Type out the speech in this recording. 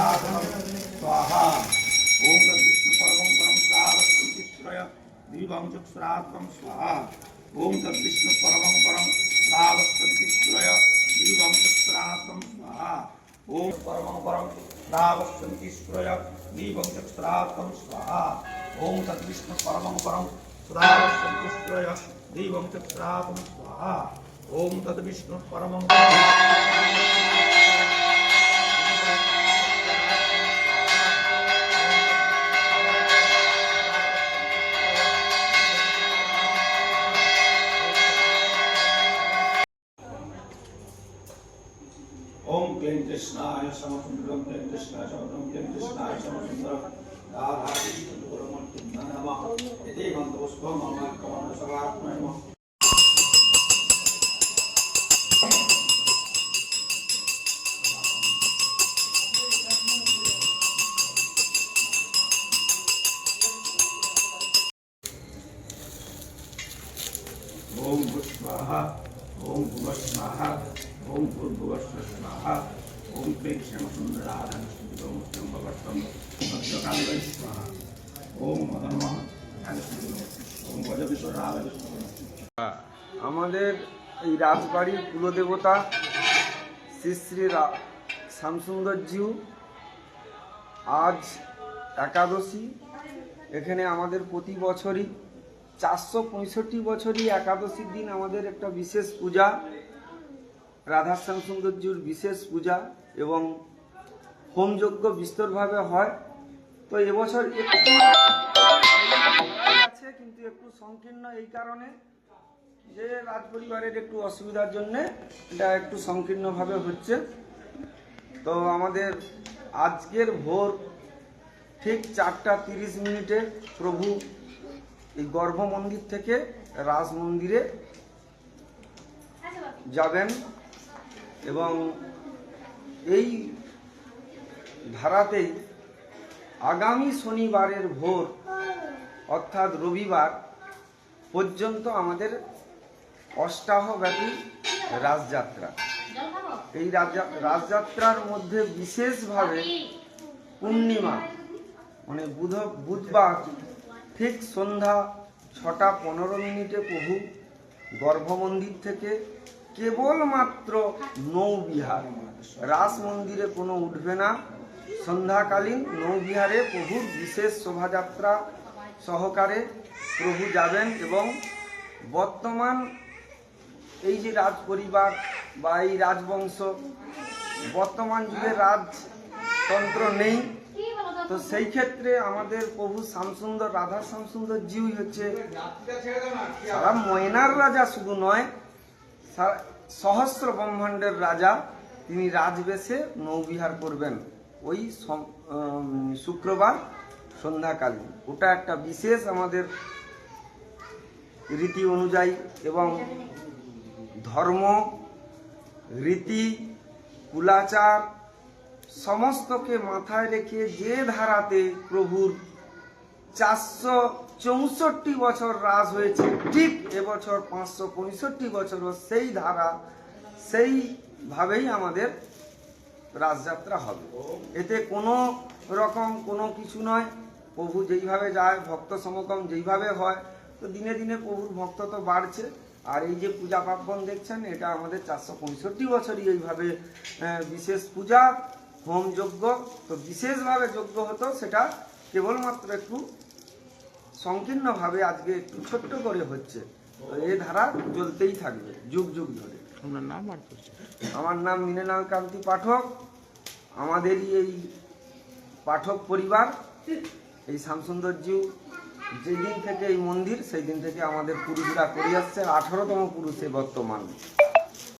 स्वाहा ओम तद्विष्णु परमं परम श्रावस्तिश्रय दीवं चक्षुरात्मं स्वाहा ओम तद्विष्णु परमं परम श्रावस्तिश्रय दीवं चक्षुरात्मं स्वाहा ओम परमं परम श्रावस्तिश्रय दीवं चक्षुरात्मं स्वाहा ओम तद्विष्णु परमं परम श्रावस्तिश्रय दीवं चक्षुरात्मं स्वाहा ओम तद्विष्णु परमं ओम क्लीं कृष्णाय समसुंदरम क्लीं कृष्णाय समसुंदरम क्लीं कृष्णाय समसुंदरम राधा कृष्ण गुरुमूर्ति नमः इति मंत्रोस्त्वं मम कमल सवात्मय नमः ओम स्वाहा ओम भुवः स्वाहा ओम भूर्भुवः स्वाहा ओम क्लीं क्षमसुंदराधनस्तुतं भवत्वं भद्रकालिकै स्वाहा ओम मदनमः ओम गजविश्वराय আমাদের এই রাজবাড়ির কুলদেবতা শ্রী শ্রী শ্যামসুন্দরজিউ আজ একাদশী। এখানে আমাদের প্রতি বছরই 465 বছরই একাদশীর দিন আমাদের একটা বিশেষ পূজা, রাধা শ্যামসুন্দরজিউর বিশেষ পূজা এবং হোমযজ্ঞ বিস্তরভাবে হয়। তো এবছর একটু আছে, কিন্তু একটু সংকীর্ণ এই কারণে যে রাজপরিবারের একটু অসুবিধার জন্য এটা একটু সংকীর্ণভাবে হচ্ছে। তো আমাদের আজকের ভোর ঠিক 4:30 প্রভু এই গর্ভ মন্দির থেকে রাজ মন্দিরে যাবেন এবং এই ধারাতেই আগামী শনিবারের ভোর অর্থাৎ রবিবার পর্যন্ত আমাদের অষ্টাহব্যাপী রাজযাত্রা। এই রাজযাত্রার মধ্যে বিশেষভাবে পূর্ণিমা মানে বুধবার ঠিক সন্ধ্যা 6:15 প্রভু গর্ভমন্দির থেকে কেবলমাত্র নৌবিহার, রাস মন্দিরে কোনো উঠবে না। সন্ধ্যাকালীন নৌবিহারে প্রভুর বিশেষ শোভাযাত্রা সহকারে প্রভু যাবেন এবং বর্তমান এই যে রাজ পরিবার বা এই রাজবংশ বর্তমান যুগে রাজতন্ত্র নেই, তো সেই ক্ষেত্রে আমাদের প্রভু শ্যামসুন্দর রাধা শ্যামসুন্দরজিউ হচ্ছে সারা ময়নার রাজা, শুধু নয় সহস্র ব্রহ্মাণ্ডের রাজা। তিনি রাজবেশে নৌবিহার করবেন ওই শুক্রবার সন্ধ্যাকালীন। ওটা একটা বিশেষ আমাদের রীতি অনুযায়ী এবং ধর্ম রীতি কুলাচার সমস্তকে মাথায় রেখে যে ধারাতে প্রভুর 464 বছর রাজ হয়েছে, ঠিক এবছর 565 বছরও সেই ধারা সেইভাবেই আমাদের রাজযাত্রা হবে। এতে কোনো রকম কোনো কিছু নয়, প্রভু যেইভাবে যায় ভক্ত সমাগম যেইভাবে হয়, তো দিনে দিনে প্রভুর ভক্ত তো বাড়ছে। আর এই যে পূজা পার্বণ দেখছেন, এটা আমাদের 465 বছরই এইভাবে বিশেষ পূজা হোম যজ্ঞ, তো বিশেষভাবে যজ্ঞ হতো, সেটা কেবলমাত্র একটু সংকীর্ণভাবে আজকে একটু ছোট্ট করে হচ্ছে। তো এই ধারা চলতেই থাকবে যুগ যুগ ধরে। আমার নাম মৃণাল কান্তি পাঠক। আমাদেরই এই পাঠক পরিবার, এই শ্যামসুন্দরজিউ যেদিন থেকে এই মন্দির, সেই দিন থেকে আমাদের পুরুষরা করে আসছে, 18তম পুরুষে বর্তমান।